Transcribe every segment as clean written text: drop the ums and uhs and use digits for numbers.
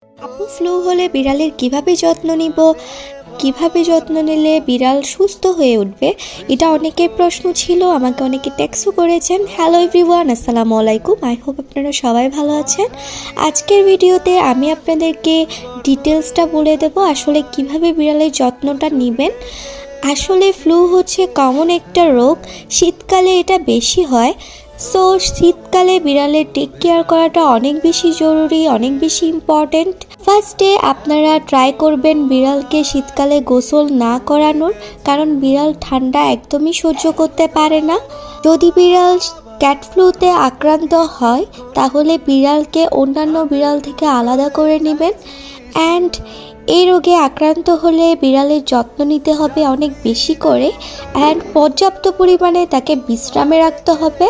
আপু, ফ্লু হলে বিড়ালের কিভাবে যত্ন নিব, কিভাবে যত্ন নিলে বিড়াল সুস্থ হয়ে উঠবে, এটা অনেকের প্রশ্ন ছিল। আমাকে অনেকে টেক্সটও করেছেন। হ্যালো এভরিওয়ান, আসসালামু আলাইকুম। আই হোপ আপনারা সবাই ভালো আছেন। আজকের ভিডিওতে আমি আপনাদেরকে ডিটেলসটা বলে দেব আসলে কিভাবে বিড়ালের যত্নটা নেবেন। আসলে ফ্লু হচ্ছে কমন একটা রোগ, শীতকালে এটা বেশি হয়। সো শীতকালে বিড়ালের টেক কেয়ার করাটা অনেক বেশি জরুরি, অনেক বেশি ইম্পর্ট্যান্ট। ফার্স্টে আপনারা ট্রাই করবেন বিড়ালকে শীতকালে গোসল না করানোর, কারণ বিড়াল ঠান্ডা একদমই সহ্য করতে পারে না। যদি বিড়াল ক্যাট ফ্লুতে আক্রান্ত হয় তাহলে বিড়ালকে অন্যান্য বিড়াল থেকে আলাদা করে নেবেন। অ্যান্ড এই রোগে আক্রান্ত হলে বিড়ালের যত্ন নিতে হবে অনেক বেশি করে, অ্যান্ড পর্যাপ্ত পরিমাণে তাকে বিশ্রামে রাখতে হবে।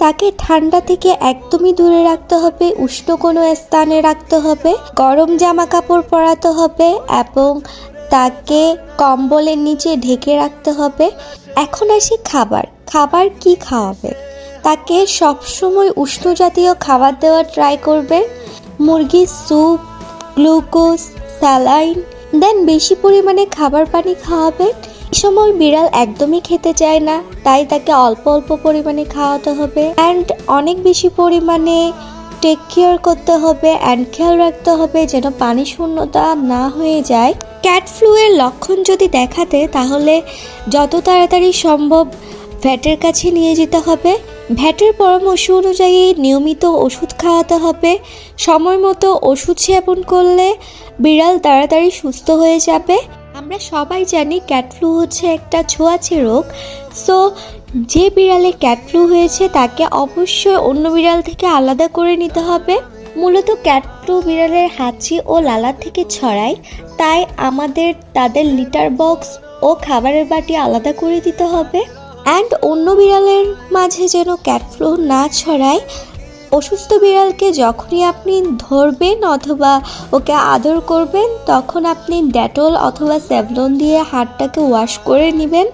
তাকে ঠান্ডা থেকে একদমই দূরে রাখতে হবে, উষ্ণ কোনো স্থানে রাখতে হবে, গরম জামা কাপড় পরাতে হবে এবং তাকে কম্বলের নিচে ঢেকে রাখতে হবে। এখন আসি খাবার কি খাওয়াবে। তাকে সবসময় উষ্ণ জাতীয় খাবার দেওয়ার ট্রাই করবে। মুরগির স্যুপ, গ্লুকোজ, স্যালাইন, দেন বেশি পরিমাণে খাবার পানি খাওয়াবেন। এই সময় বিড়াল একদমই খেতে চায় না, তাই তাকে অল্প অল্প পরিমাণে খাওয়াতে হবে। অ্যান্ড অনেক বেশি পরিমাণে টেক কেয়ার করতে হবে অ্যান্ড খেয়াল রাখতে হবে যেন পানি শূন্যতা না হয়ে যায়। ক্যাট ফ্লু এর লক্ষণ যদি দেখা দেয় তাহলে যত তাড়াতাড়ি সম্ভব ভেটের কাছে নিয়ে যেতে হবে। ভেটের পরামর্শ অনুযায়ী নিয়মিত ওষুধ খাওয়াতে হবে। সময় মতো ওষুধ সেবন করলে বিড়াল তাড়াতাড়ি সুস্থ হয়ে যাবে। আমরা সবাই জানি ক্যাট ফ্লু হচ্ছে একটা ছোঁয়াচে রোগ। সো যে বিড়ালে ক্যাট ফ্লু হয়েছে তাকে অবশ্যই অন্য বিড়াল থেকে আলাদা করে নিতে হবে। মূলত ক্যাট ফ্লু বিড়ালের হাঁচি ও লালা থেকে ছড়ায়, তাই আমাদের তাদের লিটার বক্স ও খাবারের বাটি আলাদা করে দিতে হবে। অ্যান্ড অন্য বিড়ালের মাঝে যেন ক্যাট ফ্লু না ছড়ায়, অসুস্থ বিড়ালকে যখনই আপনি ধরবেন অথবা ওকে আদর করবেন তখন আপনি ডেটল অথবা স্যাভলন দিয়ে হাতটাকে ওয়াশ করে নেবেন।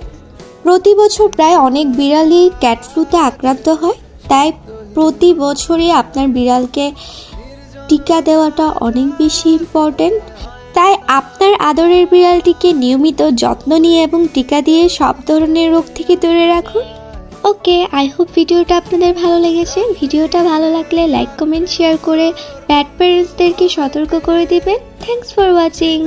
প্রতি বছর প্রায় অনেক বিড়ালই ক্যাট ফ্লুতে আক্রান্ত হয়, তাই প্রতি বছরই আপনার বিড়ালকে টিকা দেওয়াটা অনেক বেশি ইম্পর্ট্যান্ট। তাই আপনার আদরের বিড়ালটিকে নিয়মিত যত্ন নিয়ে এবং টিকা দিয়ে সব ধরনের রোগ থেকে দূরে রাখুন। ওকে, আই হোপ ভিডিওটা আপনাদের ভালো লেগেছে। ভিডিওটা ভালো লাগলে লাইক, কমেন্ট, শেয়ার করে প্যাট প্যারেন্টসদেরকে সতর্ক করে দিবেন। Thanks for watching.